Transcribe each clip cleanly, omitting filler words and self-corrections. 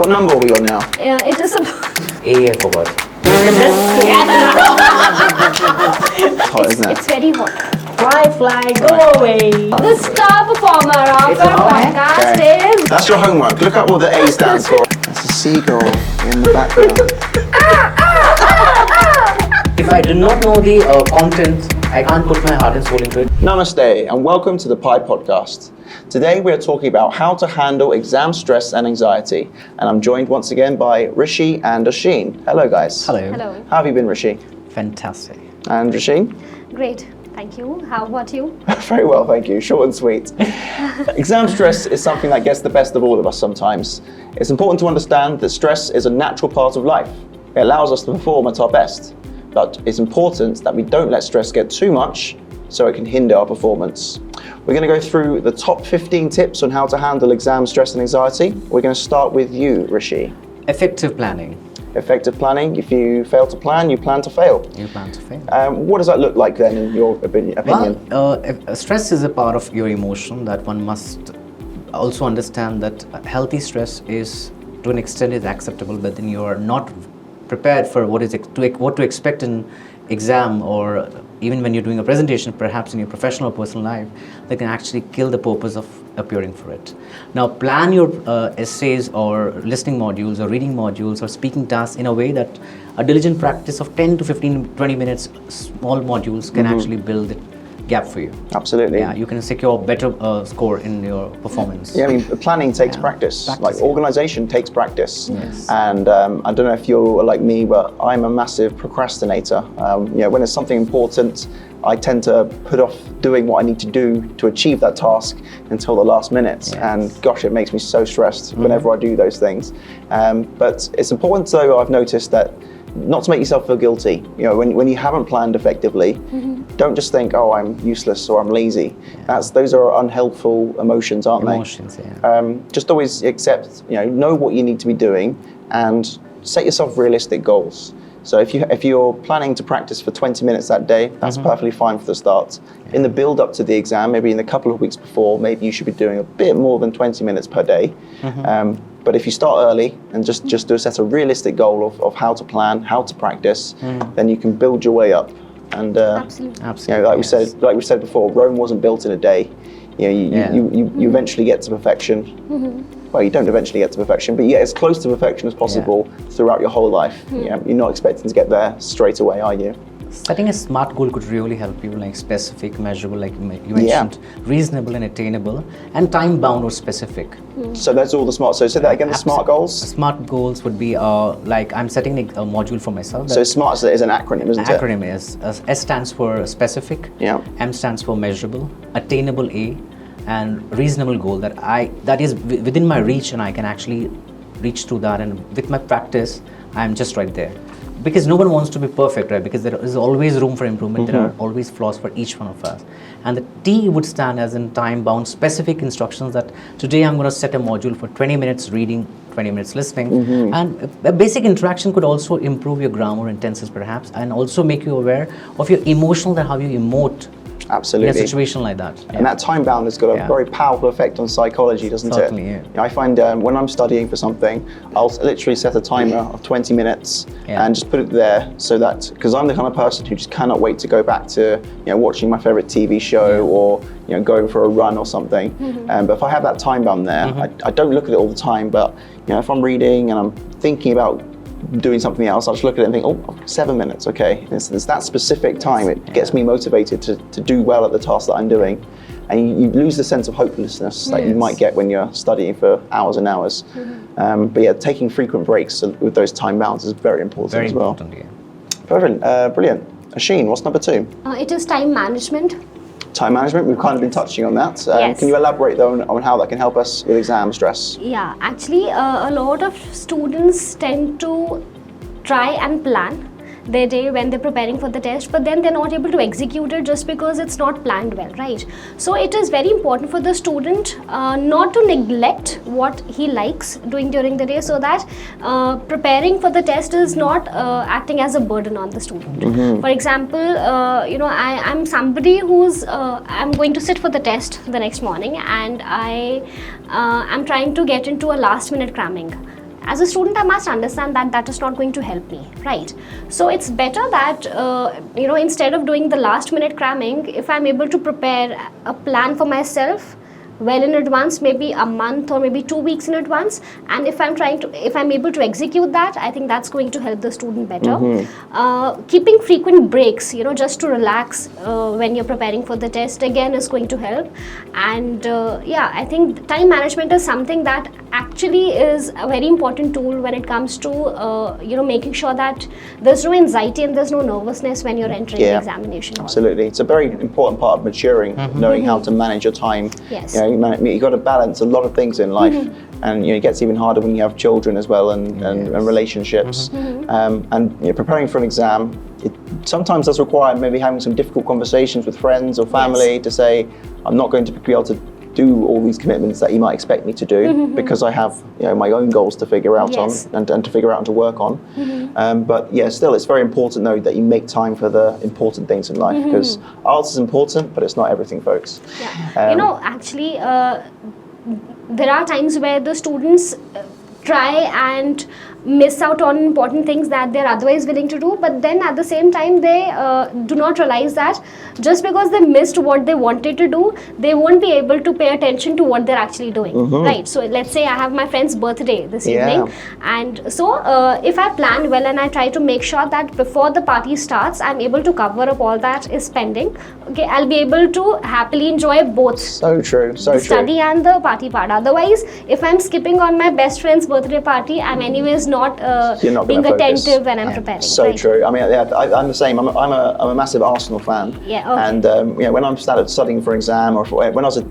What number are we on now? It is a... I forgot. Hot, isn't it? It's very hot. Fly, go away. The star performer of our podcast is... That's your homework. Look up what the A stands for. That's a seagull in the background. If I do not know the content, I can't put my heart and soul into it. Namaste and welcome to the Pi Podcast. Today we are talking about how to handle exam stress and anxiety. And I'm joined once again by Rishi and Asheen. Hello guys. Hello. Hello. How have you been, Rishi? Fantastic. And Asheen? Great. Thank you. How about you? Very well, thank you. Short and sweet. Exam stress is something that gets the best of all of us sometimes. It's important to understand that stress is a natural part of life. It allows us to perform at our best. But it's important that we don't let stress get too much so it can hinder our performance. We're going to go through the top 15 tips on how to handle exam stress and anxiety. We're going to start with you, Rishi. Effective planning. Effective planning. If you fail to plan, you plan to fail. You plan to fail. What does that look like then in your opinion? Well, stress is a part of your emotion that one must also understand that healthy stress is, to an extent, is acceptable, but then you are not prepared for what to expect in exam, or even when you're doing a presentation, perhaps in your professional or personal life, that can actually kill the purpose of appearing for it. Now, plan your essays or listening modules or reading modules or speaking tasks in a way that a diligent practice of 10 to 15, 20 minutes, small modules can actually build it gap for you. Absolutely. Yeah, you can secure a better score in your performance. Yeah, I mean, planning takes practice. Like organization takes practice. Yes. And I don't know if you're like me, but I'm a massive procrastinator. When it's something important, I tend to put off doing what I need to do to achieve that task until the last minute. Yes. And gosh, it makes me so stressed whenever I do those things. But it's important, though, I've noticed that not to make yourself feel guilty. When you haven't planned effectively, don't just think, oh, I'm useless or I'm lazy. Those are unhelpful emotions, aren't they? Emotions, yeah. Just always accept, know what you need to be doing and set yourself realistic goals. So if you're planning to practice for 20 minutes that day, that's perfectly fine for the start. Yeah. In the build up to the exam, maybe in a couple of weeks before, maybe you should be doing a bit more than 20 minutes per day. But if you start early and just set a realistic goal of how to plan, how to practice, then you can build your way up. And Absolutely. like we said before, Rome wasn't built in a day. You eventually get to perfection. Well, you don't eventually get to perfection, but you get as close to perfection as possible throughout your whole life. You're not expecting to get there straight away, are you? Setting a SMART goal could really help you, like specific, measurable, like you mentioned, reasonable and attainable, and time-bound or specific. So that's all the SMART. So say that again, the SMART goals? SMART goals would be like I'm setting a module for myself. So SMART is an acronym, isn't it? Acronym is S stands for specific, M stands for measurable, attainable A, and reasonable goal that is within my reach and I can actually reach to that, and with my practice I'm just right there. Because no one wants to be perfect, right? Because there is always room for improvement. There are always flaws for each one of us. And the T would stand as in time-bound, specific instructions that today I'm going to set a module for 20 minutes reading, 20 minutes listening. And a basic interaction could also improve your grammar and tenses perhaps, and also make you aware of your emotional, how you emote. Absolutely. In a situation like that. And that time bound has got a very powerful effect on psychology, doesn't Certainly, it? I find when I'm studying for something, I'll literally set a timer of 20 minutes and just put it there so that, because I'm the kind of person who just cannot wait to go back to watching my favorite TV show or going for a run or something. But if I have that time bound there, I don't look at it all the time, but if I'm reading and I'm thinking about doing something else, I'll just look at it and think, oh, 7 minutes, okay. It's that specific time, it gets me motivated to do well at the task that I'm doing. And you lose the sense of hopelessness that you might get when you're studying for hours and hours. But taking frequent breaks with those time bounds is very important as well. Very important, Perfect, brilliant. Asheen, what's number 2? It is time management. Time management, we've kind of been touching on that. Yes. Can you elaborate though on how that can help us with exam stress? Yeah, actually a lot of students tend to try and plan their day when they're preparing for the test, but then they're not able to execute it just because it's not planned well, right? So it is very important for the student not to neglect what he likes doing during the day, so that preparing for the test is not acting as a burden on the student. For example, I'm somebody who's I'm going to sit for the test the next morning, and I'm trying to get into a last minute cramming. as a student, I must understand that that is not going to help me, right? So it's better that, instead of doing the last minute cramming, if I'm able to prepare a plan for myself well in advance, maybe a month or maybe 2 weeks in advance, and if I'm able to execute that, I think that's going to help the student better. Keeping frequent breaks, just to relax when you're preparing for the test, again, is going to help. And I think time management is something that actually is a very important tool when it comes to making sure that there's no anxiety and there's no nervousness when you're entering the examination hall. Absolutely, it's a very important part of maturing, knowing how to manage your time. Yes. You've got to balance a lot of things in life, and it gets even harder when you have children as well, and relationships. And preparing for an exam, it sometimes does require maybe having some difficult conversations with friends or family to say, I'm not going to be able to do all these commitments that you might expect me to do because I have my own goals to figure out on and to figure out and to work on. But still, it's very important though that you make time for the important things in life, because IELTS is important, but it's not everything, folks. Actually, there are times where the students try and miss out on important things that they're otherwise willing to do, but then at the same time they do not realize that just because they missed what they wanted to do, they won't be able to pay attention to what they're actually doing, right? So let's say I have my friend's birthday this evening, and so if I plan well and I try to make sure that before the party starts, I'm able to cover up all that is pending, okay, I'll be able to happily enjoy both. So true, so the true. Study and the party part. Otherwise, if I'm skipping on my best friend's birthday party, I'm anyways not being attentive when I'm preparing. So right? true. I mean, I'm the same. I'm a massive Arsenal fan. And when I started studying for an exam, or when I was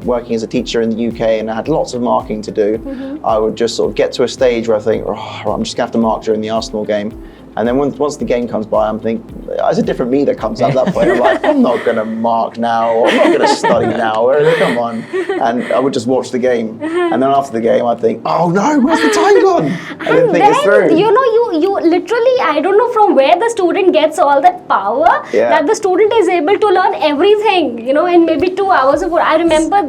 working as a teacher in the UK and I had lots of marking to do, I would just sort of get to a stage where I think, I'm just going to have to mark during the Arsenal game. And then once the game comes by, I'm thinking, it's a different me that comes out at that point. I'm like, I'm not going to mark now, or I'm not going to study now, come on. And I would just watch the game. And then after the game, I'd think, oh no, where's the time gone? And then, you literally, I don't know from where the student gets all that power, that the student is able to learn everything, in maybe 2 hours of work. I remember,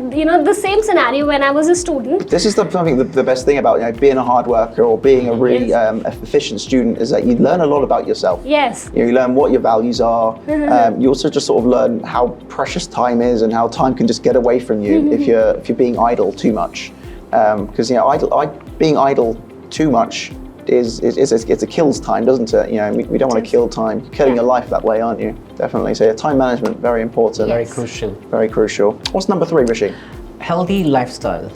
the same scenario when I was a student. This is the best thing about being a hard worker or being a really efficient student, is that you learn a lot about yourself. Yes. You learn what your values are. You also just sort of learn how precious time is and how time can just get away from you if you're being idle too much. Because being idle too much is a kills time, doesn't it? We don't want to kill time. You're killing your life that way, aren't you? Definitely. So time management, very important. Very crucial. Very crucial. What's number 3, Rishi? Healthy lifestyle.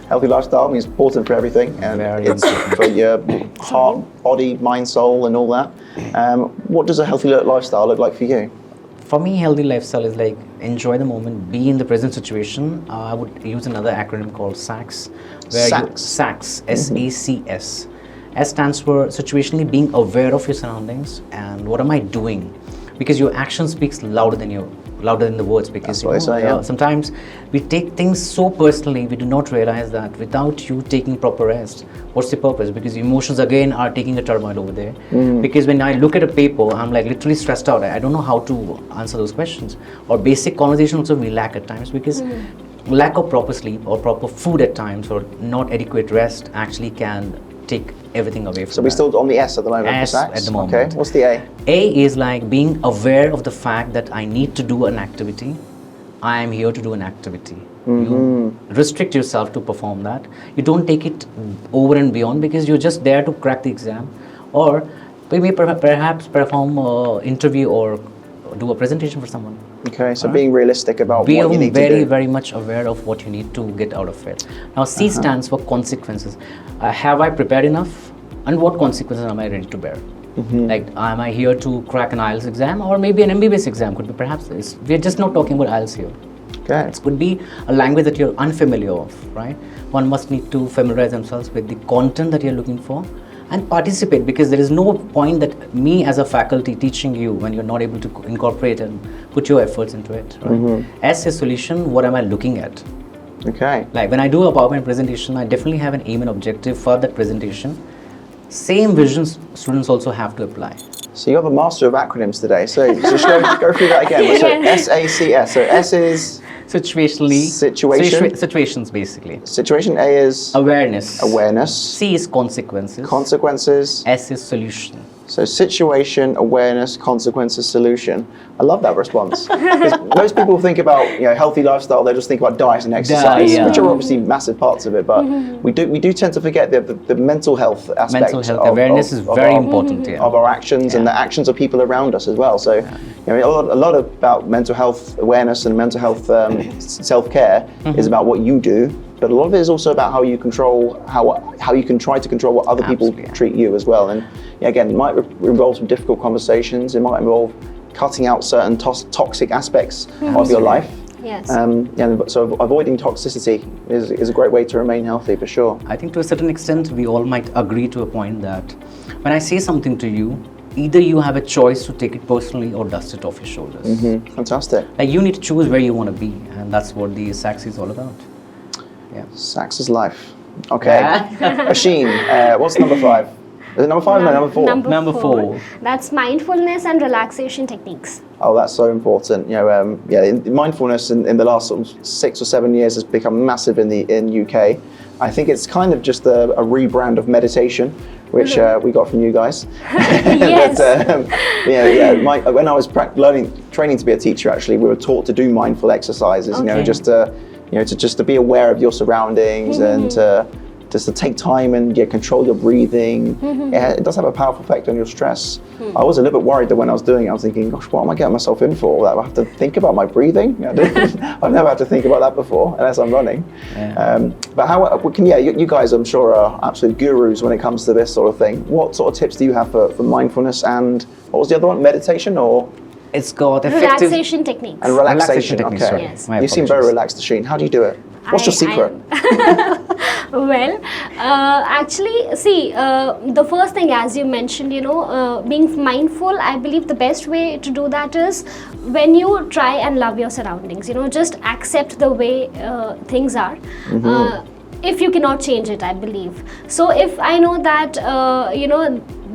Healthy lifestyle is important for everything, and it's for your heart, body, mind, soul, and all that. What does a healthy lifestyle look like for you? For me, healthy lifestyle is like enjoy the moment, be in the present situation. I would use another acronym called SACS. SACS, S-A-C-S. S stands for situationally being aware of your surroundings and what am I doing, because your action speaks louder than the words. Because sometimes we take things so personally, we do not realize that without you taking proper rest, what's the purpose? Because emotions again are taking a turmoil over there. Because when I look at a paper, I'm like literally stressed out. I don't know how to answer those questions. Or basic conversation also we lack at times, because lack of proper sleep or proper food at times or not adequate rest actually can take everything away from So we're still on the S at the moment. S at the moment. Okay, what's the A? A is like being aware of the fact that I need to do an activity. I am here to do an activity. You restrict yourself to perform that. You don't take it over and beyond because you're just there to crack the exam, or maybe perhaps perform an interview or do a presentation for someone. Okay, so being realistic about what you need to do. Be very much aware of what you need to get out of it. Now C stands for consequences. Have I prepared enough, and what consequences am I ready to bear? Like, am I here to crack an IELTS exam, or maybe an MBBS exam? Could be perhaps this. We're just not talking about IELTS here. Okay. It could be a language that you're unfamiliar of, right? One must need to familiarize themselves with the content that you're looking for and participate, because there is no point that me as a faculty teaching you when you're not able to incorporate and put your efforts into it, right? S is solution, what am I looking at? Okay. Like when I do a PowerPoint presentation, I definitely have an aim and objective for that presentation. Same visions students also have to apply. So you have a master of acronyms today. So just go through that again. So SACS. So S is Situationally. Situations, basically. Situation A is Awareness. awareness. C is consequences. Consequences. S is solution. So situation, awareness, consequences, solution. I love that response. 'Cause most people think about healthy lifestyle. They just think about diet and exercise, Yeah. which are obviously massive parts of it. But we do tend to forget the mental health aspect. Mental health awareness is very important here. Of our actions and the actions of people around us as well. So a lot about mental health awareness and mental health self-care is about what you do. But a lot of it is also about how you control how you can try to control what other people treat you as well. And again, it might involve some difficult conversations. It might involve cutting out certain toxic aspects of your life. Yes. So avoiding toxicity is a great way to remain healthy for sure. I think to a certain extent, we all might agree to a point that when I say something to you, either you have a choice to take it personally or dust it off your shoulders. Fantastic. Like you need to choose where you want to be, and that's what the SACS is all about. Yeah. SACS is life. Okay. Asheen, what's number 5? Is it number 5 or number 4? Number 4. That's mindfulness and relaxation techniques. Oh, that's so important. Mindfulness in the last sort of 6 or 7 years has become massive in UK. I think it's kind of just a rebrand of meditation, which we got from you guys. Yes. But, when I was training to be a teacher, actually, we were taught to do mindful exercises. Just to be aware of your surroundings and just to take time and control your breathing. It does have a powerful effect on your stress. I was a little bit worried that when I was doing it, I was thinking, gosh, what am I getting myself in for? That I have to think about my breathing? I've never had to think about that before, unless I'm running. Yeah. But you guys, I'm sure, are absolute gurus when it comes to this sort of thing. What sort of tips do you have for mindfulness and, what was the other one, meditation or? It's got effective Relaxation techniques. And relaxation techniques, okay. sorry. Yes. My You seem very relaxed, Asheen. How do you do it? What's your secret? Well, actually, see, the first thing, as you mentioned, being mindful, I believe the best way to do that is when you try and love your surroundings, just accept the way things are. If you cannot change it, I believe. So if I know that,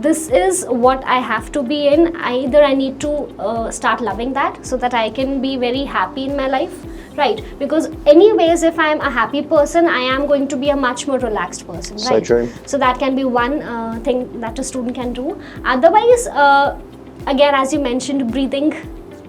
this is what I have to be in, either I need to start loving that so that I can be very happy in my life. Right, because anyways, if I'm a happy person, I am going to be a much more relaxed person, right? So true. So that can be one thing that a student can do. Otherwise, again, as you mentioned, breathing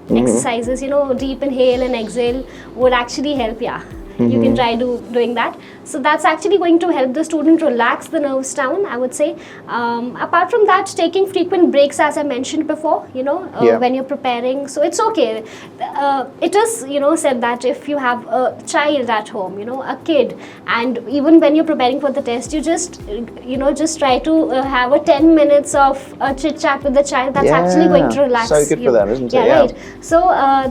exercises, deep inhale and exhale would actually help, You can try doing that. So that's actually going to help the student relax the nerves down, I would say. Apart from that, taking frequent breaks, as I mentioned before, when you're preparing. So it's okay. It is, said that if you have a child at home, a kid, and even when you're preparing for the test, you just try to have a 10 minutes of chit chat with the child. That's actually going to relax so good you. for them, isn't it? Yeah, right. So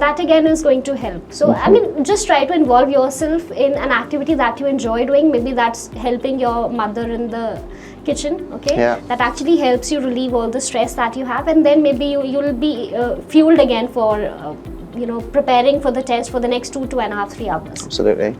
that again is going to help. So I mean, just try to involve yourself in an activity that you enjoy doing. Maybe that's helping your mother in the kitchen, okay? Yeah. That actually helps you relieve all the stress that you have, and then maybe you'll be fueled again for preparing for the test for the next 2.5, 3 hours. Absolutely.